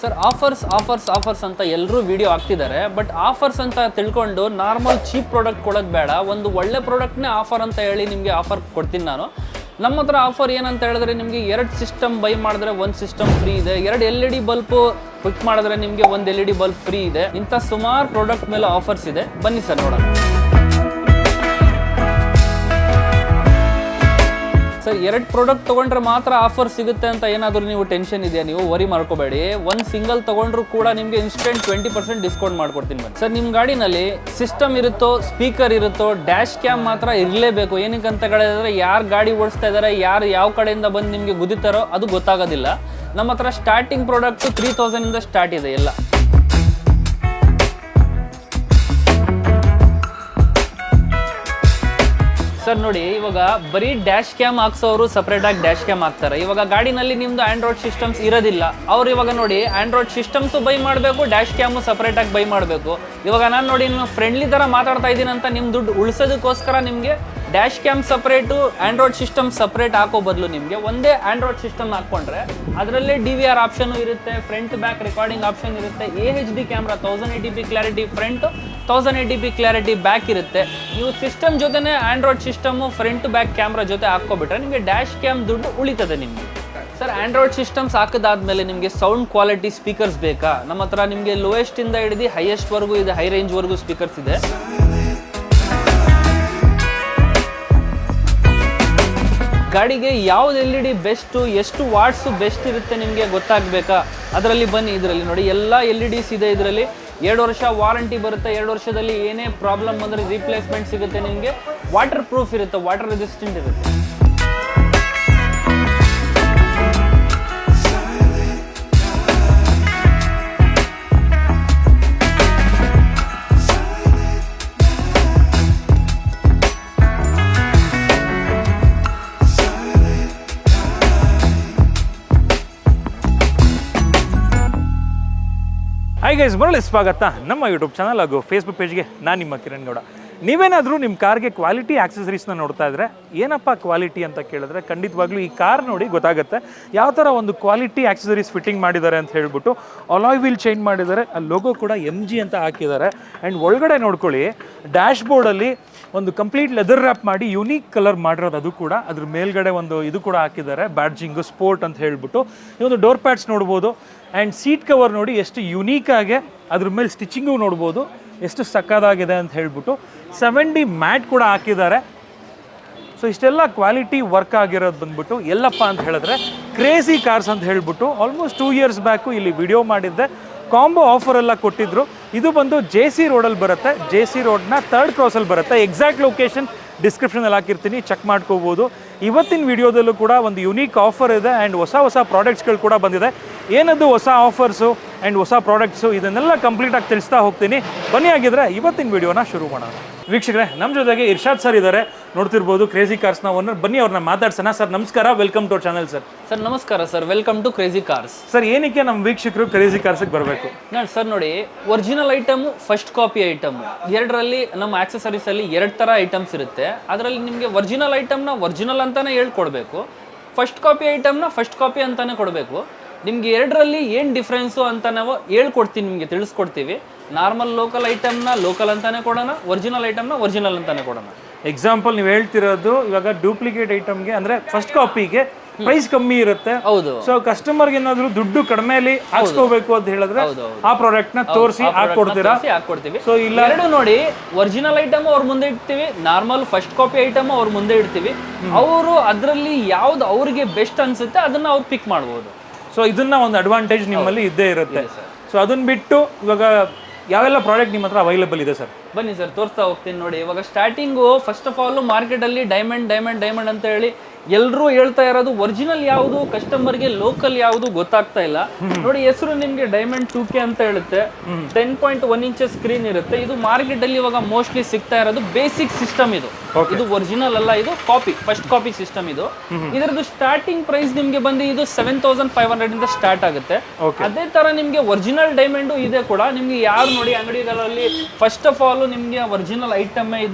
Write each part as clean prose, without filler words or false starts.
Sir offers ಅಂತ ಎಲ್ಲರೂ video ಹಾಕ್ತಿದ್ದಾರೆ. ಬಟ್ ಆಫರ್ಸ್ ಅಂತ ತಿಳ್ಕೊಂಡು ನಾರ್ಮಲ್ ಚೀಪ್ ಪ್ರಾಡಕ್ಟ್ ಕೊಡೋದು ಬೇಡ. ಒಂದು ಒಳ್ಳೆ ಪ್ರಾಡಕ್ಟ್ನೇ ಆಫರ್ ಅಂತ ಹೇಳಿ ನಿಮಗೆ ಆಫರ್ ಕೊಡ್ತೀನಿ ನಾನು. ನಮ್ಮ ಹತ್ರ ಆಫರ್ ಏನಂತ ಹೇಳಿದ್ರೆ ನಿಮಗೆ 2 ಸಿಸ್ಟಮ್ ಬೈ ಮಾಡಿದ್ರೆ 1 ಸಿಸ್ಟಮ್ ಫ್ರೀ ಇದೆ. 2 LED ಬಲ್ಬ್ ಕ್ಲಿಕ್ ಮಾಡಿದ್ರೆ ನಿಮಗೆ 1 LED ಬಲ್ಬ್ ಫ್ರೀ ಇದೆ. ಇಂಥ ಸುಮಾರು ಪ್ರಾಡಕ್ಟ್ ಮೇಲೆ ಆಫರ್ಸ್ ಇದೆ. ಬನ್ನಿ ಸರ್ ನೋಡೋಣ. ಸರ್ 2 ಪ್ರಾಡಕ್ಟ್ ತೊಗೊಂಡ್ರೆ ಮಾತ್ರ ಆಫರ್ ಸಿಗುತ್ತೆ ಅಂತ ಏನಾದರೂ ನೀವು ಟೆನ್ಷನ್ ಇದೆಯಾ? ನೀವು ವರಿ ಮಾಡ್ಕೋಬೇಡಿ. ಒಂದು ಸಿಂಗಲ್ ತೊಗೊಂಡ್ರು ಕೂಡ ನಿಮಗೆ ಇನ್ಸ್ಟೆಂಟ್ 20% ಡಿಸ್ಕೌಂಟ್ ಮಾಡ್ಕೊಡ್ತೀನಿ ಬನ್ನಿ. ಸರ್ ನಿಮ್ಮ ಗಾಡಿನಲ್ಲಿ ಸಿಸ್ಟಮ್ ಇರುತ್ತೋ, ಸ್ಪೀಕರ್ ಇರುತ್ತೋ, ಡ್ಯಾಶ್ ಕ್ಯಾಮ್ ಮಾತ್ರ ಇರಲೇಬೇಕು. ಏನಕ್ಕೆ ಅಂತ ಹೇಳಿದ್ರೆ ಯಾರು ಗಾಡಿ ಓಡಿಸ್ತಾ ಇದ್ದಾರೆ, ಯಾರು ಯಾವ ಕಡೆಯಿಂದ ಬಂದು ನಿಮಗೆ ಗುದ್ದಿತಾರೋ ಅದು ಗೊತ್ತಾಗೋದಿಲ್ಲ. ನಮ್ಮ ಹತ್ರ ಸ್ಟಾರ್ಟಿಂಗ್ ಪ್ರಾಡಕ್ಟು 3000 ಸ್ಟಾರ್ಟ್ ಇದೆ ಎಲ್ಲ. ಸರ್ ನೋಡಿ, ಇವಾಗ ಬರೀ ಡ್ಯಾಶ್ ಕ್ಯಾಮ್ ಹಾಕ್ಸೋರು ಸಪ್ರೇಟಾಗಿ ಡ್ಯಾಶ್ ಕ್ಯಾಮ್ ಹಾಕ್ತಾರೆ. ಇವಾಗ ಗಾಡಿನಲ್ಲಿ ನಿಮ್ದು ಆಂಡ್ರಾಯ್ಡ್ ಸಿಸ್ಟಮ್ಸ್ ಇರೋದಿಲ್ಲ. ಅವ್ರು ಇವಾಗ ನೋಡಿ ಆಂಡ್ರಾಯ್ಡ್ ಸಿಸ್ಟಮ್ಸು ಬೈ ಮಾಡಬೇಕು, ಡ್ಯಾಶ್ ಕ್ಯಾಮು ಸಪ್ರೇಟಾಗಿ ಬೈ ಮಾಡಬೇಕು. ಇವಾಗ ನಾನು ನೋಡಿ ನಿಮ್ಮ ಫ್ರೆಂಡ್ಲಿ ಥರ ಮಾತಾಡ್ತಾ ಇದ್ದೀನಿ ಅಂತ ನಿಮ್ಮ ದುಡ್ಡು ಉಳಿಸೋದಕ್ಕೋಸ್ಕರ ನಿಮಗೆ dash cam separate, Android system separate ಹಾಕೋ ಬದಲು ನಿಮಗೆ ಒಂದೇ ಆಂಡ್ರಾಯ್ಡ್ ಸಿಸ್ಟಮ್ ಹಾಕ್ಕೊಂಡ್ರೆ ಅದರಲ್ಲೇ DVR ಆಪ್ಷನ್ನು ಇರುತ್ತೆ, ಫ್ರಂಟ್ ಬ್ಯಾಕ್ ರೆಕಾರ್ಡಿಂಗ್ ಆಪ್ಷನ್ ಇರುತ್ತೆ, AHD camera 1080p clarity front, 1080p clarity back ಇರುತ್ತೆ. ನೀವು ಸಿಸ್ಟಮ್ ಜೊತೆನೇ Android system front back camera ಜೊತೆ ಹಾಕ್ಕೊಬಿಟ್ರೆ ನಿಮಗೆ ಡ್ಯಾಶ್ ಕ್ಯಾಮ್ ದುಡ್ಡು ಉಳಿತದೆ ನಿಮಗೆ. ಸರ್ ಆಂಡ್ರಾಯ್ಡ್ ಸಿಸ್ಟಮ್ಸ್ ಹಾಕಿದಾದ್ಮೇಲೆ ನಿಮಗೆ ಸೌಂಡ್ ಕ್ವಾಲಿಟಿ ಸ್ಪೀಕರ್ಸ್ ಬೇಕಾ? ನಮ್ಮ ಹತ್ರ ನಿಮಗೆ ಲೋಯೆಸ್ಟಿಂದ ಹಿಡಿದು ಹೈಯೆಸ್ಟ್ವರೆಗೂ ಇದೆ, ಹೈ ರೇಂಜ್ವರೆಗೂ ಸ್ಪೀಕರ್ಸ್ ಇದೆ. ಗಾಡಿಗೆ ಯಾವ್ದು LED ಬೆಸ್ಟು, ಎಷ್ಟು ವಾಟ್ಸು ಬೆಸ್ಟ್ ಇರುತ್ತೆ ನಿಮಗೆ ಗೊತ್ತಾಗಬೇಕಾ? ಅದರಲ್ಲಿ ಬನ್ನಿ, ಇದರಲ್ಲಿ ನೋಡಿ ಎಲ್ಲ LEDs ಇದೆ. ಇದರಲ್ಲಿ 2 ವರ್ಷ ವಾರಂಟಿ ಬರುತ್ತೆ. 2 ವರ್ಷದಲ್ಲಿ ಏನೇ ಪ್ರಾಬ್ಲಮ್ ಬಂದರೆ ರೀಪ್ಲೇಸ್ಮೆಂಟ್ ಸಿಗುತ್ತೆ ನಿಮಗೆ. ವಾಟರ್ ಪ್ರೂಫ್ ಇರುತ್ತೆ, ವಾಟರ್ ರೆಸಿಸ್ಟೆಂಟ್ ಇರುತ್ತೆ. ಹಾಯ್ ಗೈಸ್, ಮರಳಿ ಸ್ವಾಗತ ನಮ್ಮ ಯೂಟ್ಯೂಬ್ ಚಾನಲ್ ಹಾಗೂ ಫೇಸ್ಬುಕ್ ಪೇಜ್ಗೆ. ನಾನು ನಿಮ್ಮ ಕಿರಣ್ ಗೌಡ. ನೀವೇನಾದರೂ ನಿಮ್ಮ ಕಾರ್ಗೆ ಕ್ವಾಲಿಟಿ ಆಕ್ಸೆಸರೀಸ್ನ ನೋಡ್ತಾ ಇದ್ರೆ ಏನಪ್ಪ ಕ್ವಾಲಿಟಿ ಅಂತ ಕೇಳಿದ್ರೆ ಖಂಡಿತವಾಗ್ಲೂ ಈ ಕಾರ್ ನೋಡಿ ಗೊತ್ತಾಗುತ್ತೆ ಯಾವ ಥರ ಒಂದು ಕ್ವಾಲಿಟಿ ಆಕ್ಸೆಸರೀಸ್ ಫಿಟ್ಟಿಂಗ್ ಮಾಡಿದ್ದಾರೆ ಅಂತ ಹೇಳ್ಬಿಟ್ಟು. ಅಲಾಯ್ ವೀಲ್ ಚೇಂಜ್ ಮಾಡಿದ್ದಾರೆ, ಆ ಲೋಗೋ ಕೂಡ MG ಅಂತ ಹಾಕಿದ್ದಾರೆ. ಆ್ಯಂಡ್ ಒಳಗಡೆ ನೋಡ್ಕೊಳ್ಳಿ, ಡ್ಯಾಶ್ ಬೋರ್ಡಲ್ಲಿ ಒಂದು ಕಂಪ್ಲೀಟ್ ಲೆದರ್ ರ್ಯಾಪ್ ಮಾಡಿ ಯುನೀಕ್ ಕಲರ್ ಮಾಡಿರೋದು. ಅದು ಕೂಡ ಅದ್ರ ಮೇಲ್ಗಡೆ ಒಂದು ಇದು ಕೂಡ ಹಾಕಿದ್ದಾರೆ, ಬ್ಯಾಡ್ಜಿಂಗು ಸ್ಪೋರ್ಟ್ ಅಂತ ಹೇಳ್ಬಿಟ್ಟು. ಈ ಒಂದು ಡೋರ್ ಪ್ಯಾಡ್ಸ್ ನೋಡ್ಬೋದು. ಆ್ಯಂಡ್ ಸೀಟ್ ಕವರ್ ನೋಡಿ ಎಷ್ಟು ಯುನೀಕಾಗೆ, ಅದ್ರ ಮೇಲೆ ಸ್ಟಿಚಿಂಗು ನೋಡ್ಬೋದು ಎಷ್ಟು ಸಕ್ಕದಾಗಿದೆ ಅಂತ ಹೇಳ್ಬಿಟ್ಟು. 7D ಮ್ಯಾಟ್ ಕೂಡ ಹಾಕಿದ್ದಾರೆ. ಸೊ ಇಷ್ಟೆಲ್ಲ ಕ್ವಾಲಿಟಿ ವರ್ಕ್ ಆಗಿರೋದು ಬಂದ್ಬಿಟ್ಟು ಎಲ್ಲಪ್ಪ ಅಂತ ಹೇಳಿದ್ರೆ ಕ್ರೇಜಿ ಕಾರ್ಸ್ ಅಂತ ಹೇಳ್ಬಿಟ್ಟು ಆಲ್ಮೋಸ್ಟ್ 2 years ಬ್ಯಾಕು ಇಲ್ಲಿ ವಿಡಿಯೋ ಮಾಡಿದ್ದೆ. ಕಾಂಬೋ ಆಫರ್ ಎಲ್ಲ ಕೊಟ್ಟಿದ್ರು. ಇದು ಬಂದು JC ರೋಡಲ್ಲಿ ಬರುತ್ತೆ, JC ರೋಡ್ನ 3rd ಕ್ರಾಸಲ್ಲಿ ಬರುತ್ತೆ. ಎಕ್ಸಾಕ್ಟ್ ಲೊಕೇಶನ್ ಡಿಸ್ಕ್ರಿಪ್ಷನಲ್ಲಿ ಹಾಕಿರ್ತೀನಿ, ಚೆಕ್ ಮಾಡ್ಕೋಬೋದು. ಇವತ್ತಿನ ವಿಡಿಯೋದಲ್ಲೂ ಕೂಡ ಒಂದು ಯುನೀಕ್ ಆಫರ್ ಇದೆ ಆ್ಯಂಡ್ ಹೊಸ ಪ್ರಾಡಕ್ಟ್ಸ್ಗಳು ಕೂಡ ಬಂದಿದೆ. ಏನದು ಹೊಸ ಆಫರ್ಸು ಆ್ಯಂಡ್ ಹೊಸ ಪ್ರಾಡಕ್ಟ್ಸು ಇದನ್ನೆಲ್ಲ ಕಂಪ್ಲೀಟಾಗಿ ತಿಳಿಸ್ತಾ ಹೋಗ್ತೀನಿ. ಬನ್ನಿ, ಆಗಿದ್ರೆ ಇವತ್ತಿನ ವಿಡಿಯೋನ ಶುರು ಮಾಡೋಣ. ವೀಕ್ಷಕರೇ, ನಮ್ಮ ಜೊತೆಗೆ ಇರ್ಷಾದ್ ಸರ್ ಇದ್ದಾರೆ, ನೋಡ್ತಿರ್ಬೋದು, ಕ್ರೇಜಿ ಕಾರ್ಸ್ನ ಓನರ್. ಬನ್ನಿ ಅವ್ರನ್ನ ಮಾತಾಡ್ಸೋಣ. ಸರ್ ನಮಸ್ಕಾರ, welcome to channel. Sir sir ನಮಸ್ಕಾರ sir, welcome to crazy cars. Sir ಏನಕ್ಕೆ ನಮ್ಮ ವೀಕ್ಷಕರು ಕ್ರೇಜಿ ಕಾರ್ಸ್ಗೆ ಬರಬೇಕು? ನೋಡಿ ಸರ್, ನೋಡಿ original item, first copy item, ಎರಡರಲ್ಲಿ ನಮ್ಮ ಆಕ್ಸೆಸರೀಸಲ್ಲಿ 2 ಥರ ಐಟಮ್ಸ್ ಇರುತ್ತೆ. ಅದರಲ್ಲಿ ನಿಮಗೆ ಒರಿಜಿನಲ್ ಐಟಮ್ನ ಒರಿಜಿನಲ್ ಅಂತಲೇ ಹೇಳ್ಕೊಡ್ಬೇಕು, ಫಸ್ಟ್ ಕಾಪಿ ಐಟಮ್ನ ಫಸ್ಟ್ ಕಾಪಿ ಅಂತಲೇ ಕೊಡಬೇಕು. ನಿಮ್ಗೆ ಎರಡರಲ್ಲಿ ಏನು ಡಿಫ್ರೆನ್ಸು ಅಂತ ನಾವು ಹೇಳ್ಕೊಡ್ತೀವಿ, ನಿಮಗೆ ತಿಳಿಸ್ಕೊಡ್ತೀವಿ. ನಾರ್ಮಲ್ ಲೋಕಲ್ ಐಟಮ್ನ ಲೋಕಲ್ ಅಂತಾನೆ ಕೊಡೋಣ, ಒರಿಜಿನಲ್ ಐಟಮ್ನ ಒರಿಜಿನಲ್ ಅಂತಾನೆ ಕೊಡೋಣ. ಎಕ್ಸಾಂಪಲ್ ನೀವು ಹೇಳ್ತಿರೋದು, ಇವಾಗ ಡೂಪ್ಲಿಕೇಟ್ ಐಟಮ್ಗೆ ಅಂದರೆ ಫಸ್ಟ್ ಕಾಪಿಗೆ ಪ್ರೈಸ್ ಕಮ್ಮಿ ಇರುತ್ತೆ. ಹೌದು. ಸೊ ಕಸ್ಟಮರ್ಗೆ ಏನಾದ್ರು ದುಡ್ಡು ಕಡಿಮೆಲಿ ಹಾಕ್ಸ್ಕೋಬೇಕು ಅಂತ ಹೇಳಿದ್ರೆ ಆ ಪ್ರಾಡಕ್ಟ್ ನ ತೋರಿಸಿ ಹಾಕೊಡ್ತೀವಿ. ಸೊ ಇಲ್ಲ ಎರಡು ನೋಡಿ, ಒರಿಜಿನಲ್ ಐಟಮ್ ಅವ್ರ ಮುಂದೆ ಇಡ್ತೀವಿ, ನಾರ್ಮಲ್ ಫಸ್ಟ್ ಕಾಪಿ ಐಟಮ್ ಅವ್ರ ಮುಂದೆ ಇಡ್ತೀವಿ. ಅವರು ಅದರಲ್ಲಿ ಯಾವ್ದು ಅವ್ರಿಗೆ ಬೆಸ್ಟ್ ಅನ್ಸುತ್ತೆ ಅದನ್ನ ಅವ್ರು ಪಿಕ್ ಮಾಡ್ಬೋದು. ಸೊ ಇದನ್ನ ಒಂದು ಅಡ್ವಾಂಟೇಜ್ ನಿಮ್ಮಲ್ಲಿ ಇದ್ದೇ ಇರುತ್ತೆ. ಸೊ ಅದನ್ನ ಬಿಟ್ಟು ಇವಾಗ ಯಾವೆಲ್ಲ ಪ್ರಾಡಕ್ಟ್ ನಿಮ್ಮ ಹತ್ರ ಅವೈಲೇಬಲ್ ಇದೆ ಸರ್? ಬನ್ನಿ ಸರ್, ತೋರಿಸ್ತಾ ಹೋಗ್ತೀನಿ. ನೋಡಿ, ಇವಾಗ ಸ್ಟಾರ್ಟಿಂಗು ಫಸ್ಟ್ ಆಫ್ ಆಲ್ ಮಾರ್ಕೆಟಲ್ಲಿ ಡೈಮಂಡ್ ಅಂತ ಹೇಳಿ ಎಲ್ಲರೂ ಹೇಳ್ತಾ ಇರೋದು. ಒರಿಜಿನಲ್ ಯಾವುದು, ಕಸ್ಟಮರ್ಗೆ ಲೋಕಲ್ ಯಾವುದು ಗೊತ್ತಾಗ್ತಾ ಇಲ್ಲ. ನೋಡಿ, ಹೆಸರು ನಿಮಗೆ ಡೈಮಂಡ್ 2K ಅಂತ ಹೇಳುತ್ತೆ. 10.1 inches ಸ್ಕ್ರೀನ್ ಇರುತ್ತೆ. ಇದು ಮಾರ್ಕೆಟ್ ಅಲ್ಲಿ ಇವಾಗ ಮೋಸ್ಟ್ಲಿ ಸಿಗ್ತಾ ಇರೋದು ಬೇಸಿಕ್ ಸಿಸ್ಟಮ್. ಇದು ಒರಿಜಿನಲ್ ಅಲ್ಲ, ಇದು ಕಾಪಿ, ಫಸ್ಟ್ ಕಾಪಿ ಸಿಸ್ಟಮ್. ಇದು ಇದರದ್ದು ಸ್ಟಾರ್ಟಿಂಗ್ ಪ್ರೈಸ್ ನಿಮ್ಗೆ ಬಂದು ಇದು 7500 ಇಂದ ಸ್ಟಾರ್ಟ್ ಆಗುತ್ತೆ. ಅದೇ ತರ ನಿಮ್ಗೆ ಒರಿಜಿನಲ್ ಡೈಮಂಡ್ ಇದೆ ಕೂಡ. ನಿಮ್ಗೆ ಯಾರು ನೋಡಿ ಅಂಗಡಿಗಳಲ್ಲಿ ಫಸ್ಟ್ ಆಫ್ ಆಲ್ ನಿಮ್ಗೆ ಒರಿಜಿನಲ್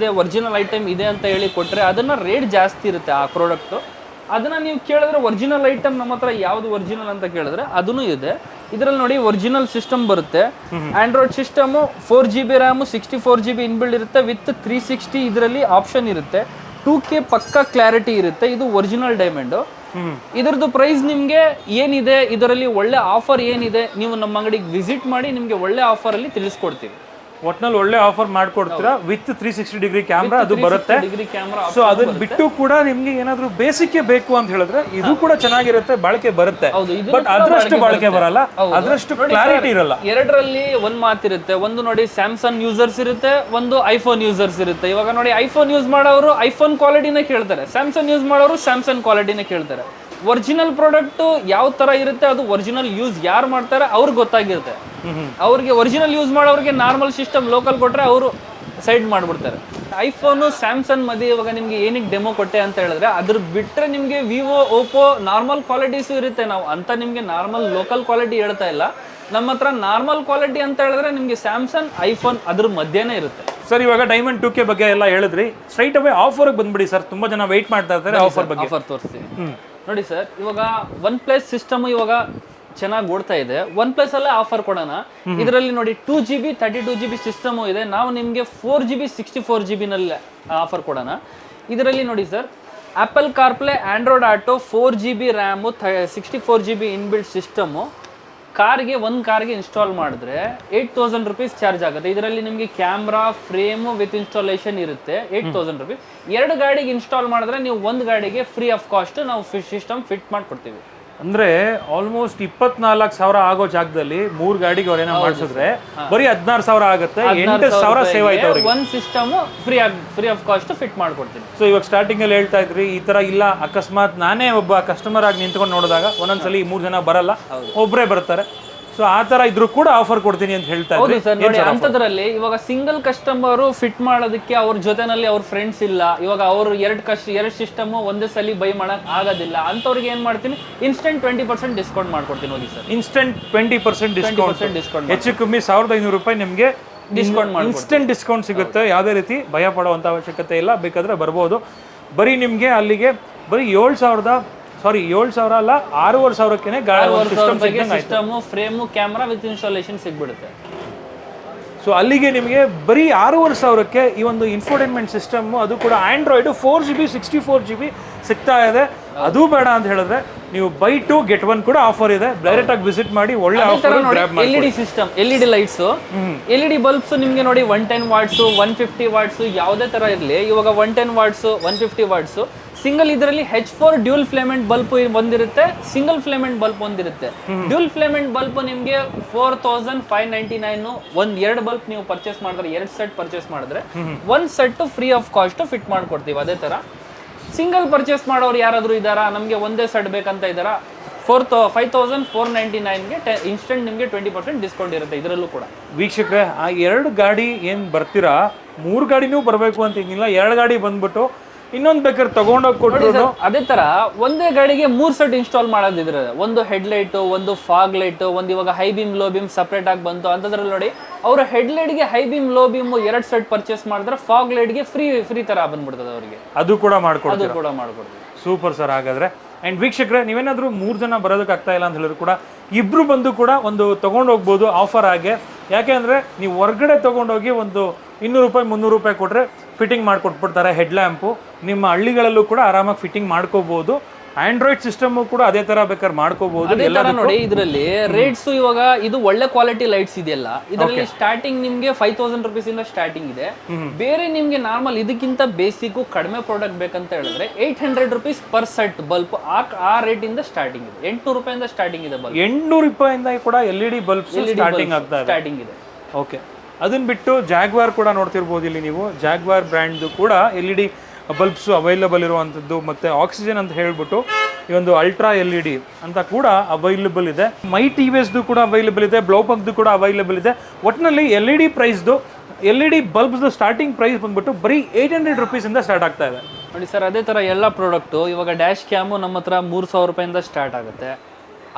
ಐಟಮ್ ಇದೆ ಅಂತ ಹೇಳಿ ಕೊಟ್ರೆ ಅದನ್ನ ರೇಟ್ ಜಾಸ್ತಿ ಇರುತ್ತೆ ಆ ಪ್ರಾಡಕ್ಟ್. ಅದನ್ನ ನೀವು ಕೇಳಿದ್ರೆ ಒರಿಜಿನಲ್ ಐಟಮ್ ನಮ್ಮ ಹತ್ರ ಯಾವ್ದು ಒರಿಜಿನಲ್ ಅಂತ ಕೇಳಿದ್ರೆ ಅದನ್ನು ಇದೆ. ಇದರಲ್ಲಿ ನೋಡಿ ಒರಿಜಿನಲ್ ಸಿಸ್ಟಮ್ ಬರುತ್ತೆ. Android system 4GB RAM 64GB inbuilt ಇರುತ್ತೆ ವಿತ್ 360 ಇದರಲ್ಲಿ ಆಪ್ಷನ್ ಇರುತ್ತೆ. 2K ಪಕ್ಕ ಕ್ಲಾರಿಟಿ ಇರುತ್ತೆ. ಇದು ಒರಿಜಿನಲ್ ಡೈಮಂಡ್. ಇದರದ್ದು ಪ್ರೈಸ್ ನಿಮಗೆ ಏನಿದೆ, ಇದರಲ್ಲಿ ಒಳ್ಳೆ ಆಫರ್ ಏನಿದೆ, ನೀವು ನಮ್ಮ ಅಂಗಡಿಗೆ ವಿಸಿಟ್ ಮಾಡಿ ನಿಮಗೆ ಒಳ್ಳೆ ಆಫರ್ ಅಲ್ಲಿ ತಿಳಿಸ್ಕೊಡ್ತೀವಿ. ಒಟ್ನಲ್ಲಿ ಒಳ್ಳೆ ಆಫರ್ ಮಾಡ್ಕೊಡ್ತೀರಾ ವಿತ್ 360 ಡಿಗ್ರಿ ಕ್ಯಾಮ್ರಾ ಅದು ಬರುತ್ತೆ. Degree camera. ಸೊ ಅದನ್ನ ಬಿಟ್ಟು ಕೂಡ ನಿಮ್ಗೆ ಏನಾದ್ರು ಬೇಸಿಕ್ ಬೇಕು ಅಂತ ಹೇಳಿದ್ರೆ ಇದು ಕೂಡ ಚೆನ್ನಾಗಿರುತ್ತೆ, ಬಾಳಿಕೆ ಬರುತ್ತೆ. ಬಟ್ ಅದರಷ್ಟು ಬಾಳಿಕೆ ಬರಲ್ಲ, ಅದರಷ್ಟು ಕ್ಲಾರಿಟಿ ಇರಲ್ಲ. ಎರಡರಲ್ಲಿ ಒಂದ್ ಮಾತಿರುತ್ತೆ. ಒಂದು ನೋಡಿ ಸ್ಯಾಮ್ಸಂಗ್ ಯೂಸರ್ಸ್ ಇರುತ್ತೆ, ಒಂದು ಐಫೋನ್ ಯೂಸರ್ಸ್ ಇರುತ್ತೆ. ಇವಾಗ ನೋಡಿ ಐಫೋನ್ ಯೂಸ್ ಮಾಡೋರು ಐಫೋನ್ ಕ್ವಾಲಿಟಿನೇ ಕೇಳ್ತಾರೆ, ಸ್ಯಾಮ್ಸಂಗ್ ಯೂಸ್ ಮಾಡೋರು ಸ್ಯಾಮ್ಸಂಗ್ ಕ್ವಾಲಿಟಿನೇ ಕೇಳ್ತಾರೆ. ಒರಿಜಿನಲ್ ಪ್ರಾಡಕ್ಟ್ ಯಾವ ತರ ಇರುತ್ತೆ, ಅದು ಒರಿಜಿನಲ್ ಯೂಸ್ ಯಾರು ಮಾಡ್ತಾರೆ ಅವ್ರಿಗೆ ಗೊತ್ತಾಗಿರುತ್ತೆ. ಅವ್ರಿಗೆ ಒರಿಜಿನಲ್ ಯೂಸ್ ಮಾಡೋರಿಗೆ ನಾರ್ಮಲ್ ಸಿಸ್ಟಮ್ ಲೋಕಲ್ ಕೊಟ್ರೆ ಅವರು ಸೈಡ್ ಮಾಡ್ಬಿಡ್ತಾರೆ. ಐಫೋನು ಸ್ಯಾಮ್ಸಂಗ್ ಮಧ್ಯೆ ಇವಾಗ ನಿಮ್ಗೆ ಏನಕ್ಕೆ ಡೆಮೋ ಕೊಟ್ಟೆ ಅಂತ ಹೇಳಿದ್ರೆ ಅದ್ರ ಬಿಟ್ಟರೆ ನಿಮಗೆ ವಿವೋ ಓಪೋ ನಾರ್ಮಲ್ ಕ್ವಾಲಿಟೀಸು ಇರುತ್ತೆ. ನಾವು ಅಂತ ನಿಮಗೆ ನಾರ್ಮಲ್ ಲೋಕಲ್ ಕ್ವಾಲಿಟಿ ಹೇಳ್ತಾ ಇಲ್ಲ. ನಮ್ಮ ಹತ್ರ ನಾರ್ಮಲ್ ಕ್ವಾಲಿಟಿ ಅಂತ ಹೇಳಿದ್ರೆ ನಿಮಗೆ ಸ್ಯಾಮ್ಸಂಗ್ ಐಫೋನ್ ಅದ್ರ ಮಧ್ಯೆನೇ ಇರುತ್ತೆ. ಸರ್ ಇವಾಗ ಡೈಮಂಡ್ 2K ಬಗ್ಗೆ ಎಲ್ಲ ಹೇಳಿದ್ರಿ, ಸ್ಟ್ರೈಟ್ ಅವೇ ಆಫರ್ಗೆ ಬಂದ್ಬಿಡಿ ಸರ್. ತುಂಬಾ ಜನ ವೆಯ್ಟ್ ಮಾಡ್ತಾ ಇರ್ತಾರೆ ಆಫರ್ ಬಗ್ಗೆ. ಆಫರ್ ತೋರಿಸ್ತೀವಿ ನೋಡಿ ಸರ್. ಇವಾಗ ಒನ್ ಪ್ಲಸ್ ಸಿಸ್ಟಮ್ ಇವಾಗ ಚೆನ್ನಾಗಿ ಓಡ್ತಾ ಇದೆ. ಒನ್ ಪ್ಲಸ್ ಅಲ್ಲೇ ಆಫರ್ ಕೊಡೋಣ. ಇದರಲ್ಲಿ ನೋಡಿ 2GB 32GB ಸಿಸ್ಟಮ್ ಇದೆ. ನಾವು ನಿಮಗೆ 4GB 64GB ನಲ್ಲಿ ಆಫರ್ ಕೊಡೋಣ. ಇದರಲ್ಲಿ ನೋಡಿ sir apple CarPlay, Android auto, 4GB RAM, 64GB inbuilt system ಒಂದು ಕಾರ್ಗೆ ಇನ್ಸ್ಟಾಲ್ ಮಾಡಿದ್ರೆ 8000 ರುಪೀಸ್ ಚಾರ್ಜ್ ಆಗುತ್ತೆ. ಇದರಲ್ಲಿ ನಿಮಗೆ ಕ್ಯಾಮ್ರಾ ಫ್ರೇಮು ವಿತ್ ಇನ್ಸ್ಟಾಲೇಷನ್ ಇರುತ್ತೆ. 8000 ರುಪೀಸ್. 2 ಗಾಡಿಗೆ ಇನ್ಸ್ಟಾಲ್ ಮಾಡಿದ್ರೆ ನೀವು ಒಂದು ಗಾಡಿಗೆ ಫ್ರೀ ಆಫ್ ಕಾಸ್ಟ್ ನಾವು ಸಿಸ್ಟಮ್ ಫಿಟ್ ಮಾಡ್ಕೊಡ್ತೀವಿ. ಅಂದ್ರೆ ಆಲ್ಮೋಸ್ಟ್ 24,000 ಆಗೋ ಜಾಗದಲ್ಲಿ 3 ಗಾಡಿಗೆ ಅವ್ರೇನೋ ಮಾಡಿಸಿದ್ರೆ ಬರೀ 16,000 ಆಗುತ್ತೆ. 8,000 ಸೇವ್ ಆಯ್ತು ಅವ್ರಿಗೆ. ಒಂದು system free of cost fit ಮಾಡ್ಕೊಡ್ತೀನಿ. ಸೊ ಇವಾಗ ಸ್ಟಾರ್ಟಿಂಗ್ ಅಲ್ಲಿ ಹೇಳ್ತಾ ಇದ್ರಿ ಈ ತರ ಇಲ್ಲ, ಅಕಸ್ಮಾತ್ ನಾನೇ ಒಬ್ಬ ಕಸ್ಟಮರ್ ಆಗಿ ನಿಂತ್ಕೊಂಡು ನೋಡಿದಾಗ ಒಂದೊಂದ್ಸಲಿ 3 ಜನ ಬರಲ್ಲ, ಒಬ್ಬರೇ ಬರ್ತಾರೆ. ಸೊ ಆ ತರ ಇದ್ರು ಕೂಡ ಆಫರ್ ಕೊಡ್ತೀನಿ ಅಂತ ಹೇಳ್ತಾ ಇದ್ರಿ. ಅಂತದ್ರಲ್ಲಿ ಇವಾಗ ಸಿಂಗಲ್ ಕಸ್ಟಮರ್ ಫಿಟ್ ಮಾಡೋದಕ್ಕೆ ಅವ್ರ ಜೊತೆನಲ್ಲಿ ಅವ್ರ ಫ್ರೆಂಡ್ಸ್ ಇಲ್ಲ, ಇವಾಗ ಅವ್ರು ಎರಡು ಸಿಸ್ಟಮ್ ಒಂದೇ ಸಲ ಬೈ ಮಾಡಕ್ ಆಗೋದಿಲ್ಲ ಅಂತವ್ರಿಗೆ ಏನ್ ಮಾಡ್ತೀನಿ, ಇನ್ಸ್ಟೆಂಟ್ 20% ಡಿಸ್ಕೌಂಟ್ ಮಾಡ್ಕೊಡ್ತೀನಿ. ಹೋಗಿ ಸರ್, ಇನ್ಸ್ಟೆಂಟ್ 20% ಡಿಸ್ಕೌಂಟ್, ಹೆಚ್ಚು ಕಮ್ಮಿ 1,500 ರೂಪಾಯಿ ನಿಮಗೆ ಡಿಸ್ಕೌಂಟ್, ಇನ್ಸ್ಟೆಂಟ್ ಡಿಸ್ಕೌಂಟ್ ಸಿಗುತ್ತೆ. ಯಾವುದೇ ರೀತಿ ಭಯ ಪಡುವಂತ ಅವಶ್ಯಕತೆ ಇಲ್ಲ, ಬೇಕಾದ್ರೆ ಬರ್ಬೋದು. ಬರೀ ನಿಮ್ಗೆ ಅಲ್ಲಿಗೆ ಬರೀ 7,000 ಅಲ್ಲ 6,500ಕ್ಕೆ system frame camera with installation ಸಿಗ್ಬಿಡುತ್ತೆ. ಸೊ ಅಲ್ಲಿಗೆ ನಿಮಗೆ ಬರೀ 6,500ಕ್ಕೆ ಈ ಒಂದು ಇನ್ಫೋಟೈನ್ಮೆಂಟ್ ಸಿಸ್ಟಮ್, ಅದು ಕೂಡ ಆಂಡ್ರಾಯ್ಡ್ 4GB 64GB ಸಿಗ್ತಾ ಇದೆ. ಅದು ಬೇಡ ಅಂತ ಹೇಳಿದ್ರೆ ನೀವು ಬೈ 2 get 1 ಕೂಡ ಆಫರ್ ಇದೆ. ಡೈರೆಕ್ಟ್ ಆಗಿ ವಿಸಿಟ್ ಮಾಡಿ ಒಳ್ಳೆ ಆಫರ್ ಗ್ರ್ಯಾಬ್ ಮಾಡಿ. LED system, LED lights, LED bulbs ನಿಮಗೆ ನೋಡಿ 110 ವಾಟ್ಸ್ 150 ವಾಟ್ಸ್ ಯಾವುದೇ ತರ ಇರಲಿ. ಇವಾಗ 110 ವಾಟ್ಸ್ 150 ವಾಟ್ಸ್ ಸಿಂಗಲ್, ಇದರಲ್ಲಿ H4 ಡ್ಯೂಲ್ ಫ್ಲೇಮೆಂಟ್ ಬಲ್ಬ್ ಒಂದಿರುತ್ತೆ, ಸಿಂಗಲ್ ಫ್ಲೇಮೆಂಟ್ ಬಲ್ಬ್ ಒಂದಿರುತ್ತೆ. ಡ್ಯೂಲ್ ಫ್ಲೇಮೆಂಟ್ ಬಲ್ಬ್ ನಿಮಗೆ 4,599. 2 ಬಲ್ಬ್ ನೀವು ಪರ್ಚೇಸ್ ಮಾಡಿದ್ರೆ 2 ಸೆಟ್ ಪರ್ಚೇಸ್ ಮಾಡಿದ್ರೆ 1 set free of cost fit ಮಾಡ್ಕೊಡ್ತೀವಿ. ಅದೇ ತರ ಸಿಂಗಲ್ ಪರ್ಚೇಸ್ ಮಾಡೋರು ಯಾರಾದ್ರೂ ಇದ್ದಾರಾ, ನಮಗೆ ಒಂದೇ ಸೆಟ್ ಬೇಕಂತ ಇದ್ದಾರಾ, 5,499ಗೆ ಇನ್ಸ್ಟೆಂಟ್ ನಿಮಗೆ 20% ಡಿಸ್ಕೌಂಟ್ ಇರುತ್ತೆ. ಇದರಲ್ಲೂ ಕೂಡ ವೀಕ್ಷಕರೇ, ಆ 2 ಗಾಡಿ ಏನು ಬರ್ತೀರಾ, 3 ಗಾಡಿನೂ ಬರಬೇಕು ಅಂತ ಏನಿಲ್ಲ. 2 ಗಾಡಿ ಬಂದ್ಬಿಟ್ಟು ಇನ್ನೊಂದು ಬೇಕಾದ್ರೆ ತಗೊಂಡೋಗಿ ಕೊಟ್ಟರು. ಅದೇ ತರ ಒಂದೇ ಗಾಡಿಗೆ 3 ಸೆಟ್ ಇನ್ಸ್ಟಾಲ್ ಮಾಡೋದಿದ್ರೆ, ಒಂದು ಹೆಡ್ ಲೈಟ್, ಒಂದು ಫಾಗ್ ಲೈಟ್, ಒಂದು ಇವಾಗ high beam low beam separate ಆಗಿ ಬಂತು ಅಂತದ್ರಲ್ಲಿ ನೋಡಿ, ಅವ್ರ ಹೆಡ್ ಲೈಟ್ಗೆ high beam low beam 2 set purchase ಮಾಡಿದ್ರೆ ಫಾಗ್ ಲೈಟ್ಗೆ ಫ್ರೀ ತರ ಬಂದ್ಬಿಡ್ತದೆ ಅವರಿಗೆ. ಅದು ಕೂಡ ಮಾಡ್ಕೊಡ್ತೀವಿ. Super sir. ಹಾಗಾದ್ರೆ ಅಂಡ್ ವೀಕ್ಷಕರೇ, ನೀವೇನಾದ್ರೂ 3 ಜನ ಬರೋದಕ್ಕೆ ಆಗ್ತಾ ಇಲ್ಲ ಅಂತ ಹೇಳಿದ್ರು ಕೂಡ ಇಬ್ರು ಬಂದು ಕೂಡ ಒಂದು ತಗೊಂಡು ಹೋಗ್ಬೋದು ಆಫರ್ ಆಗಿ. ಯಾಕೆ ಅಂದ್ರೆ ನೀವು ಹೊರಗಡೆ ತಗೊಂಡೋಗಿ ಒಂದು 200 ರೂಪಾಯಿ 300 ರೂಪಾಯಿ ಕೊಟ್ರೆ ಫಿಟ್ಟಿಂಗ್ ಮಾಡ್ಕೊಟ್ಬಿಡ್ತಾರೆ ಹೆಡ್ ಲ್ಯಾಂಪು. ನಿಮ್ಮ ಹಳ್ಳಿಗಳಲ್ಲೂ ಕೂಡ ಆರಾಮಾಗಿ ಫಿಟ್ಟಿಂಗ್ ಮಾಡ್ಕೋಬಹುದು. ಆಂಡ್ರಾಯ್ಡ್ ಸಿಸ್ಟಮ್ ಕೂಡ ಅದೇ ತರ ಬೇಕಾದ್ರೆ ಮಾಡ್ಕೋಬಹುದು. ನೋಡಿ ಇದರಲ್ಲಿ ರೇಟ್ಸ್, ಇವಾಗ ಇದು ಒಳ್ಳೆ ಕ್ವಾಲಿಟಿ ಲೈಟ್ಸ್ ಇದೆಯಲ್ಲ, ಇದರಲ್ಲಿ ಸ್ಟಾರ್ಟಿಂಗ್ ನಿಮ್ಗೆ 5,000 ರುಪೀಸ್ ಇಂದ ಸ್ಟಾರ್ಟಿಂಗ್ ಇದೆ. ಬೇರೆ ನಿಮ್ಗೆ ನಾರ್ಮಲ್ ಇದಕ್ಕಿಂತ ಬೇಸಿಕ್ ಕಡಿಮೆ ಪ್ರಾಡಕ್ಟ್ ಬೇಕಂತ ಹೇಳಿದ್ರೆ 800 ರುಪೀಸ್ ಪರ್ ಸೆಟ್ ಬಲ್ಬ್ ಆ ರೇಟ್ ಇಂದ ಸ್ಟಾರ್ಟಿಂಗ್ ಇದೆ. 800 ರೂಪಾಯಿಂದ ಸ್ಟಾರ್ಟಿಂಗ್ ಇದೆ ಬಲ್ಬ್. 800 ರೂಪಾಯಿಂದ ಕೂಡ LED ಬಲ್ಬ್ಸ್ ಸ್ಟಾರ್ಟಿಂಗ್ ಸ್ಟಾರ್ಟಿಂಗ್ ಇದೆ. ಓಕೆ, ಅದನ್ನ ಬಿಟ್ಟು ಜಾಗ್ವಾರ್ ಕೂಡ ನೋಡ್ತಿರ್ಬೋದು ಇಲ್ಲಿ ನೀವು. ಜಾಗ್ವಾರ್ ಬ್ರ್ಯಾಂಡ್ ಕೂಡ LED ಬಲ್ಬ್ಸ್ ಅವೈಲಬಲ್ ಇರುವಂಥದ್ದು, ಮತ್ತೆ ಆಕ್ಸಿಜನ್ ಅಂತ ಹೇಳ್ಬಿಟ್ಟು ಈ ಒಂದು ಅಲ್ಟ್ರಾ LED ಅಂತ ಕೂಡ ಅವೈಲಬಲ್ ಇದೆ. ಮೈ TVSದು ಕೂಡ ಅವೈಲಬಲ್ ಇದೆ, ಬ್ಲೌಪಕ್ದು ಕೂಡ ಅವೈಲಬಲ್ ಇದೆ. ಒಟ್ಟಿನಲ್ಲಿ LED ಪ್ರೈಸ್ದು, LED ಬಲ್ಬ್ಸ್ದು ಸ್ಟಾರ್ಟಿಂಗ್ ಪ್ರೈಸ್ ಬಂದ್ಬಿಟ್ಟು ಬರೀ 800 ರುಪೀಸಿಂದ ಸ್ಟಾರ್ಟ್ ಆಗ್ತಾ ಇದೆ. ನೋಡಿ ಸರ್, ಅದೇ ಥರ ಎಲ್ಲ ಪ್ರಾಡಕ್ಟು ಇವಾಗ ಡ್ಯಾಶ್ ಕ್ಯಾಮು ನಮ್ಮ ಹತ್ರ 3,000 ರೂಪಾಯಿಂದ ಸ್ಟಾರ್ಟ್ ಆಗುತ್ತೆ.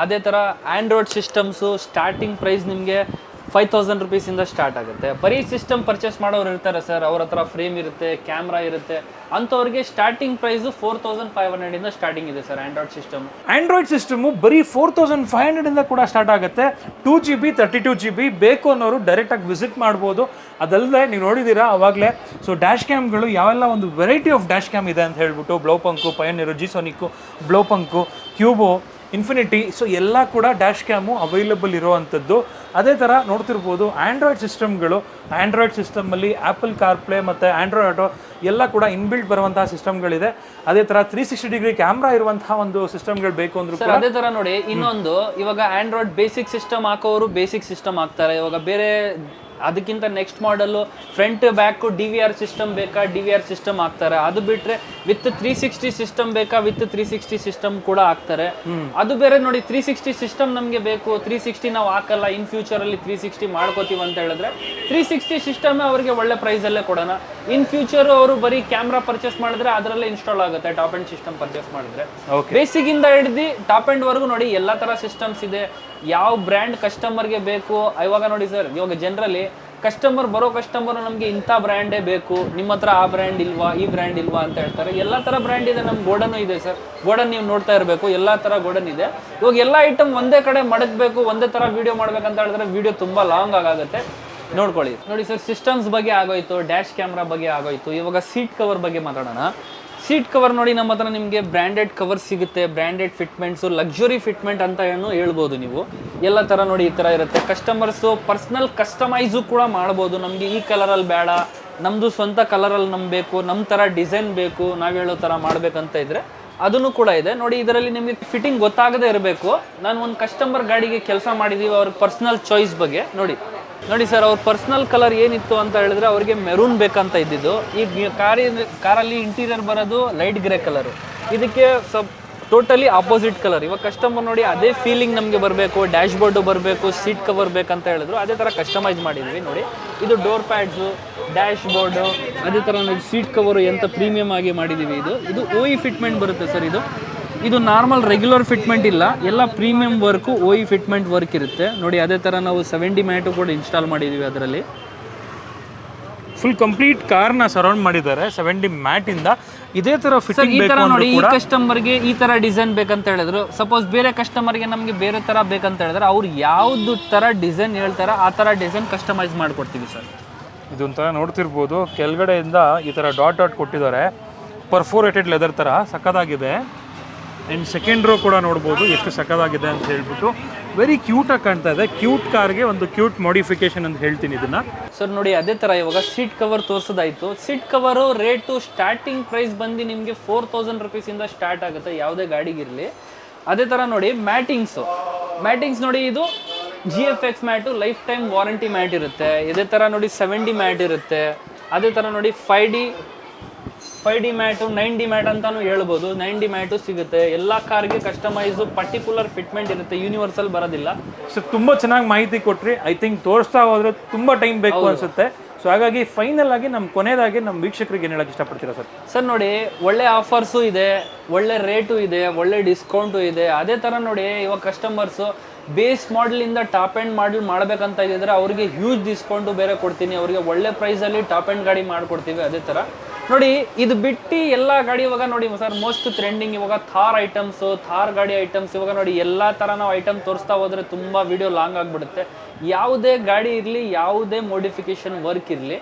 ಅದೇ ಥರ ಆಂಡ್ರಾಯ್ಡ್ ಸಿಸ್ಟಮ್ಸು ಸ್ಟಾರ್ಟಿಂಗ್ ಪ್ರೈಸ್ ನಿಮಗೆ 5,000 ರುಪೀಸಿಂದ ಸ್ಟಾರ್ಟ್ ಆಗುತ್ತೆ. ಬರೀ ಸಿಸ್ಟಮ್ ಪರ್ಚೇಸ್ ಮಾಡೋರು ಇರ್ತಾರೆ ಸರ್, ಅವ್ರ ಹತ್ರ ಫ್ರೇಮ್ ಇರುತ್ತೆ, ಕ್ಯಾಮ್ರಾ ಇರುತ್ತೆ, ಅಂಥವ್ರಿಗೆ ಸ್ಟಾರ್ಟಿಂಗ್ ಪ್ರೈಸು 4,500 ಇಂದ ಸ್ಟಾರ್ಟಿಂಗ್ ಇದೆ sir Android system. Android system ಬರೀ 4,500 ಇಂದ ಕೂಡ ಸ್ಟಾರ್ಟ್ ಆಗುತ್ತೆ. 2GB 32GB ಬೇಕು ಅನ್ನೋರು ಡೈರೆಕ್ಟಾಗಿ ವಿಸಿಟ್ ಮಾಡ್ಬೋದು. ಅದಲ್ಲದೆ ನೀವು ನೋಡಿದ್ದೀರಾ ಅವಾಗಲೇ, ಸೊ ಡ್ಯಾಶ್ ಕ್ಯಾಮ್ಗಳು ಯಾವೆಲ್ಲ ಒಂದು ವೆರೈಟಿ ಆಫ್ ಡ್ಯಾಶ್ ಕ್ಯಾಮ್ ಇದೆ ಅಂತ ಹೇಳ್ಬಿಟ್ಟು, ಬ್ಲೋಪಂಕು, ಪಯನಿಯರ್, ಜಿಸೋನಿಕ್ಕು, ಬ್ಲೋಪಂಕು, ಕ್ಯೂಬೋ, ಇನ್ಫಿನಿಟಿ, ಸೊ ಎಲ್ಲ ಕೂಡ ಡ್ಯಾಶ್ ಕ್ಯಾಮು ಅವೈಲಬಲ್ ಇರೋವಂಥದ್ದು. ಅದೇ ಥರ ನೋಡ್ತಿರ್ಬೋದು ಆಂಡ್ರಾಯ್ಡ್ ಸಿಸ್ಟಮ್ಗಳು, ಆಂಡ್ರಾಯ್ಡ್ ಸಿಸ್ಟಮಲ್ಲಿ ಆ್ಯಪಲ್ ಕಾರ್ಪ್ಲೇ ಮತ್ತು ಆಂಡ್ರಾಯ್ಡ್ ಆಟೋ ಎಲ್ಲ ಕೂಡ ಇನ್ಬಿಲ್ಟ್ ಬರುವಂತಹ ಸಿಸ್ಟಮ್ಗಳಿದೆ. ಅದೇ ಥರ 360 ಡಿಗ್ರಿ ಕ್ಯಾಮ್ರಾ ಇರುವಂತಹ ಒಂದು ಸಿಸ್ಟಮ್ಗಳು ಬೇಕು ಅಂದ್ರೂ ಸರ್ ಅದೇ ಥರ ನೋಡಿ ಇನ್ನೊಂದು, ಇವಾಗ ಆಂಡ್ರಾಯ್ಡ್ ಬೇಸಿಕ್ ಸಿಸ್ಟಮ್ ಹಾಕೋರು ಬೇಸಿಕ್ ಸಿಸ್ಟಮ್ ಹಾಕ್ತಾರೆ. ಇವಾಗ ಬೇರೆ ಅದಕ್ಕಿಂತ ನೆಕ್ಸ್ಟ್ ಮಾಡಲು ಫ್ರಂಟ್ ಬ್ಯಾಕ್ DVR ಸಿಸ್ಟಮ್ ಬೇಕಾ, DVR ಸಿಸ್ಟಮ್ ಹಾಕ್ತಾರೆ. ಅದು ಬಿಟ್ಟರೆ ವಿತ್ 360 ಸಿಸ್ಟಮ್ ಬೇಕಾ, ವಿತ್ 360 ಸಿಸ್ಟಮ್ ಕೂಡ ಹಾಕ್ತಾರೆ. ಅದು ಬೇರೆ ನೋಡಿ, 360 ಸಿಸ್ಟಮ್ ನಮಗೆ ಬೇಕು, 360 ನಾವು ಹಾಕಲ್ಲ, ಇನ್ ಫ್ಯೂಚರಲ್ಲಿ 360 ಮಾಡ್ಕೋತೀವಿ ಅಂತ ಹೇಳಿದ್ರೆ 360 ಸಿಸ್ಟಮ್ ಅವರಿಗೆ ಒಳ್ಳೆ ಪ್ರೈಸಲ್ಲೇ ಕೊಡೋಣ. ಇನ್ ಫ್ಯೂಚರ್ ಅವರು ಬರೀ ಕ್ಯಾಮ್ರಾ ಪರ್ಚೇಸ್ ಮಾಡಿದ್ರೆ ಅದರಲ್ಲೇ ಇನ್ಸ್ಟಾಲ್ ಆಗುತ್ತೆ. ಟಾಪ್ ಅಂಡ್ ಸಿಸ್ಟಮ್ ಪರ್ಚೇಸ್ ಮಾಡಿದ್ರೆ ಬೇಸಿಕ್ ಇಂದ ಹಿಡಿದು ಟಾಪ್ ಅಂಡ್ ವರೆಗೂ ನೋಡಿ ಎಲ್ಲ ತರ ಸಿಸ್ಟಮ್ಸ್ ಇದೆ. ಯಾವ ಬ್ರ್ಯಾಂಡ್ ಕಸ್ಟಮರ್ಗೆ ಬೇಕು, ಇವಾಗ ನೋಡಿ ಸರ್, ಇವಾಗ ಜನರಲಿ ಬರೋ ಕಸ್ಟಮರ್ ನಮಗೆ ಇಂಥ ಬ್ರ್ಯಾಂಡೇ ಬೇಕು, ನಿಮ್ಮ ಹತ್ರ ಆ ಬ್ರ್ಯಾಂಡ್ ಇಲ್ವಾ, ಈ ಬ್ರ್ಯಾಂಡ್ ಇಲ್ವಾ ಅಂತ ಹೇಳ್ತಾರೆ. ಎಲ್ಲ ತರ ಬ್ರ್ಯಾಂಡ್ ಇದೆ. ನಮ್ಮ ಗೋಡನ್ ಇದೆ ಸರ್, ಗೋಡನ್ ನೀವು ನೋಡ್ತಾ ಇರಬೇಕು, ಎಲ್ಲ ತರ ಗೋಡನ್ ಇದೆ. ಇವಾಗ ಎಲ್ಲ ಐಟಮ್ ಒಂದೇ ಕಡೆ ಮಡಗಬೇಕು, ಒಂದೇ ತರ ವಿಡಿಯೋ ಮಾಡ್ಬೇಕಂತ ಹೇಳಿದ್ರೆ ವಿಡಿಯೋ ತುಂಬಾ ಲಾಂಗ್ ಆಗುತ್ತೆ. ನೋಡ್ಕೊಳ್ಳಿ. ನೋಡಿ ಸರ್, ಸಿಸ್ಟಮ್ಸ್ ಬಗ್ಗೆ ಆಗೋಯ್ತು, ಡ್ಯಾಶ್ ಕ್ಯಾಮ್ರಾ ಬಗ್ಗೆ ಆಗೋಯ್ತು. ಇವಾಗ ಸೀಟ್ ಕವರ್ ಬಗ್ಗೆ ಮಾತಾಡೋಣ. ಸೀಟ್ ಕವರ್ ನೋಡಿ, ನಮ್ಮ ಹತ್ರ ನಿಮಗೆ ಬ್ರ್ಯಾಂಡೆಡ್ ಕವರ್ ಸಿಗುತ್ತೆ, ಬ್ರ್ಯಾಂಡೆಡ್ ಫಿಟ್ಮೆಂಟ್ಸು, ಲಕ್ಸುರಿ ಫಿಟ್ಮೆಂಟ್ ಅಂತ ಹೇಳ್ಬೋದು ನೀವು. ಎಲ್ಲ ಥರ ನೋಡಿ ಈ ಥರ ಇರುತ್ತೆ. ಕಸ್ಟಮರ್ಸು ಪರ್ಸ್ನಲ್ ಕಸ್ಟಮೈಸು ಕೂಡ ಮಾಡ್ಬೋದು. ನಮಗೆ ಈ ಕಲರಲ್ಲಿ ಬೇಡ, ನಮ್ಮದು ಸ್ವಂತ ಕಲರಲ್ಲಿ ನಮ್ಗೆ ಬೇಕು, ನಮ್ಮ ಥರ ಡಿಸೈನ್ ಬೇಕು, ನಾವು ಹೇಳೋ ಥರ ಮಾಡಬೇಕಂತ ಇದ್ದರೆ ಅದನ್ನು ಕೂಡ ಇದೆ. ನೋಡಿ ಇದರಲ್ಲಿ ನಿಮಗೆ ಫಿಟ್ಟಿಂಗ್ ಗೊತ್ತಾಗದೇ ಇರಬೇಕು. ನಾನು ಒಂದು ಕಸ್ಟಮರ್ ಗಾಡಿಗೆ ಕೆಲಸ ಮಾಡಿದ್ದೀವಿ, ಅವ್ರ ಪರ್ಸ್ನಲ್ ಚಾಯ್ಸ್ ಬಗ್ಗೆ ನೋಡಿ ಸರ್, ಅವ್ರ ಪರ್ಸ್ನಲ್ ಕಲರ್ ಏನಿತ್ತು ಅಂತ ಹೇಳಿದ್ರೆ ಅವ್ರಿಗೆ ಮೆರೂನ್ ಬೇಕಂತ ಇದ್ದಿದ್ದು. ಈ ಕಾರಲ್ಲಿ ಇಂಟೀರಿಯರ್ ಬರೋದು ಲೈಟ್ ಗ್ರೇ ಕಲರು, ಇದಕ್ಕೆ ಟೋಟಲಿ ಆಪೋಸಿಟ್ ಕಲರ್. ಇವಾಗ ಕಸ್ಟಮರ್ ನೋಡಿ ಅದೇ ಫೀಲಿಂಗ್ ನಮಗೆ ಬರಬೇಕು, ಡ್ಯಾಶ್ ಬೋರ್ಡು ಬರಬೇಕು, ಸೀಟ್ ಕವರ್ ಬೇಕಂತ ಹೇಳಿದ್ರು, ಅದೇ ಥರ ಕಸ್ಟಮೈಸ್ ಮಾಡಿದ್ವಿ. ನೋಡಿ ಇದು ಡೋರ್ ಪ್ಯಾಡ್ಸು, ಡ್ಯಾಶ್ ಬೋರ್ಡು, ಅದೇ ಥರ ನೋಡಿ ಸೀಟ್ ಕವರು ಎಂತ ಪ್ರೀಮಿಯಮ್ ಆಗಿ ಮಾಡಿದ್ದೀವಿ. ಇದು OE ಫಿಟ್ಮೆಂಟ್ ಬರುತ್ತೆ ಸರ್. ಇದು ನಾರ್ಮಲ್ ರೆಗ್ಯುಲರ್ ಫಿಟ್ಮೆಂಟ್ ಇಲ್ಲ, ಎಲ್ಲ premium work, OE fitment work ಇರುತ್ತೆ. ನೋಡಿ ಅದೇ ಥರ ನಾವು 70 ಮ್ಯಾಟು ಕೂಡ ಇನ್ಸ್ಟಾಲ್ ಮಾಡಿದ್ದೀವಿ. ಅದರಲ್ಲಿ ಫುಲ್ ಕಂಪ್ಲೀಟ್ ಕಾರ್ನ ಸರೌಂಡ್ ಮಾಡಿದ್ದಾರೆ 70 ಮ್ಯಾಟಿಂದ. ಇದೇ ಥರ ಫಿಟ್ಟಿಂಗ್ ಈ ಥರ ನೋಡಿ, ಈ ಕಸ್ಟಮರ್ಗೆ ಈ ಥರ ಡಿಸೈನ್ ಬೇಕಂತ ಹೇಳಿದ್ರು, ಸಪೋಸ್ ಬೇರೆ ಕಸ್ಟಮರ್ಗೆ ನಮಗೆ ಬೇರೆ ಥರ ಬೇಕಂತ ಹೇಳಿದ್ರೆ ಅವ್ರು ಯಾವುದು ಥರ ಡಿಸೈನ್ ಹೇಳ್ತಾರೆ ಆ ಥರ ಡಿಸೈನ್ ಕಸ್ಟಮೈಸ್ ಮಾಡಿಕೊಡ್ತೀವಿ ಸರ್. ಇದೊಂಥರ ನೋಡ್ತಿರ್ಬೋದು, ಕೆಳಗಡೆಯಿಂದ ಈ ಥರ ಡಾಟ್ ಕೊಟ್ಟಿದ್ದಾರೆ, ಪರ್ಫೋರೇಟೆಡ್ ಲೆದರ್ ಥರ ಸಕ್ಕದಾಗಿದೆ. ಆ್ಯಂಡ್ ಸೆಕೆಂಡ್ ರೋ ಕೂಡ ನೋಡ್ಬೋದು ಎಷ್ಟು ಸಕ್ಕದಾಗಿದೆ ಅಂತ ಹೇಳ್ಬಿಟ್ಟು. ವೆರಿ ಕ್ಯೂಟಾಗಿ ಕಾಣ್ತಾ ಇದೆ. ಕ್ಯೂಟ್ ಕಾರ್ಗೆ ಒಂದು ಕ್ಯೂಟ್ ಮಾಡಿಫಿಕೇಶನ್ ಅಂತ ಹೇಳ್ತೀನಿ ಇದನ್ನು. ಸರ್ ನೋಡಿ ಅದೇ ಥರ ಇವಾಗ ಸೀಟ್ ಕವರ್ ತೋರಿಸೋದಾಯಿತು. Seat cover rate starting price ಬಂದು ನಿಮಗೆ 4,000 ರುಪೀಸಿಂದ ಸ್ಟಾರ್ಟ್ ಆಗುತ್ತೆ ಯಾವುದೇ ಗಾಡಿಗಿರಲಿ. ಅದೇ ಥರ ನೋಡಿ ಮ್ಯಾಟಿಂಗ್ಸ್ ನೋಡಿ, ಇದು GFX mat, life time warranty mat ಇರುತ್ತೆ. ಇದೇ ಥರ ನೋಡಿ 70 ಮ್ಯಾಟ್ ಇರುತ್ತೆ. ಅದೇ ಥರ ನೋಡಿ 5D ಮ್ಯಾಟು, 9D ಮ್ಯಾಟ್ ಅಂತಾನು ಹೇಳ್ಬೋದು. 9D ಮ್ಯಾಟು ಸಿಗುತ್ತೆ. ಎಲ್ಲ ಕಾರ್ಗೆ ಕಸ್ಟಮೈಸು ಪರ್ಟಿಕ್ಯುಲರ್ ಫಿಟ್ಮೆಂಟ್ ಇರುತ್ತೆ, ಯೂನಿವರ್ಸಲ್ ಬರೋದಿಲ್ಲ. ಸೊ ತುಂಬ ಚೆನ್ನಾಗಿ ಮಾಹಿತಿ ಕೊಟ್ರಿ. ಐ ಥಿಂಕ್ ತೋರಿಸ್ತಾ ಹೋದ್ರೆ ತುಂಬ ಟೈಮ್ ಬೇಕು ಅನಿಸುತ್ತೆ. ಸೊ ಹಾಗಾಗಿ ಫೈನಲ್ ಆಗಿ ಕೊನೆಯದಾಗಿ ನಮ್ಮ ವೀಕ್ಷಕರಿಗೆ ಏನು ಹೇಳಕ್ಕೆ ಇಷ್ಟಪಡ್ತೀರಾ ಸರ್? ಸರ್ ನೋಡಿ, ಒಳ್ಳೆ ಆಫರ್ಸು ಇದೆ, ಒಳ್ಳೆ ರೇಟು ಇದೆ, ಒಳ್ಳೆ ಡಿಸ್ಕೌಂಟು ಇದೆ. ಅದೇ ಥರ ನೋಡಿ ಇವಾಗ ಕಸ್ಟಮರ್ಸು ಬೇಸ್ ಮಾಡಲಿಂದ ಟಾಪ್ ಆ್ಯಂಡ್ ಮಾಡಲ್ ಮಾಡಬೇಕಂತ ಇದ್ದಿದ್ರೆ ಅವ್ರಿಗೆ ಹ್ಯೂಜ್ ಡಿಸ್ಕೌಂಟು ಬೇರೆ ಕೊಡ್ತೀನಿ, ಅವರಿಗೆ ಒಳ್ಳೆ ಪ್ರೈಸಲ್ಲಿ ಟಾಪ್ ಆ್ಯಂಡ್ ಗಾಡಿ ಮಾಡಿಕೊಡ್ತೀವಿ. ಅದೇ ಥರ ನೋಡಿ, ಇದು ಬಿಟ್ಟು ಎಲ್ಲ ಗಾಡಿ ಇವಾಗ ನೋಡಿ ಸರ್, ಮೋಸ್ಟ್ ಟ್ರೆಂಡಿಂಗ್ ಇವಾಗ ಥಾರ್ ಗಾಡಿ ಐಟಮ್ಸ್. ಇವಾಗ ನೋಡಿ ಎಲ್ಲ ಥರ ನಾವು ಐಟಮ್ ತೋರಿಸ್ತಾ ಹೋದರೆ ತುಂಬ ವಿಡಿಯೋ ಲಾಂಗ್ ಆಗಿಬಿಡುತ್ತೆ. ಯಾವುದೇ ಗಾಡಿ ಇರಲಿ, ಯಾವುದೇ ಮೋಡಿಫಿಕೇಶನ್ ವರ್ಕ್ ಇರಲಿ,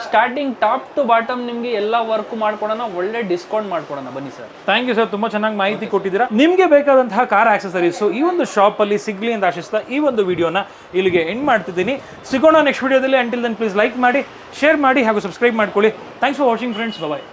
ಸ್ಟಾರ್ಟಿಂಗ್ ಟಾಪ್ ಟು ಬಾಟಮ್ ನಿಮಗೆ ಎಲ್ಲ ವರ್ಕ್ ಮಾಡ್ಕೊಡೋಣ, ಒಳ್ಳೆ ಡಿಸ್ಕೌಂಟ್ ಮಾಡ್ಕೊಡೋಣ. ಬನ್ನಿ ಸರ್. ಥ್ಯಾಂಕ್ ಯು ಸರ್, ತುಂಬ ಚೆನ್ನಾಗಿ ಮಾಹಿತಿ ಕೊಟ್ಟಿದ್ದೀರಾ. ನಿಮಗೆ ಬೇಕಾದಂತಹ ಕಾರ್ ಆಕ್ಸೆಸರೀಸು ಈ ಒಂದು ಶಾಪಲ್ಲಿ ಸಿಗಲಿ ಅಂತ ಆಶಿಸ್ತಾ ಈ ಒಂದು ವಿಡಿಯೋನ ಇಲ್ಲಿಗೆ ಎಂಡ್ ಮಾಡ್ತಿದ್ದೀನಿ. ಸಿಗೋಣ ನೆಕ್ಸ್ಟ್ ವಿಡಿಯೋದಲ್ಲಿ. ಅಂಟಿಲ್ ದೆನ್ ಪ್ಲೀಸ್ ಲೈಕ್ ಮಾಡಿ, ಶೇರ್ ಮಾಡಿ ಹಾಗೂ ಸಬ್ಸ್ಕ್ರೈಬ್ ಮಾಡ್ಕೊಳ್ಳಿ. Thanks for watching friends. Bye.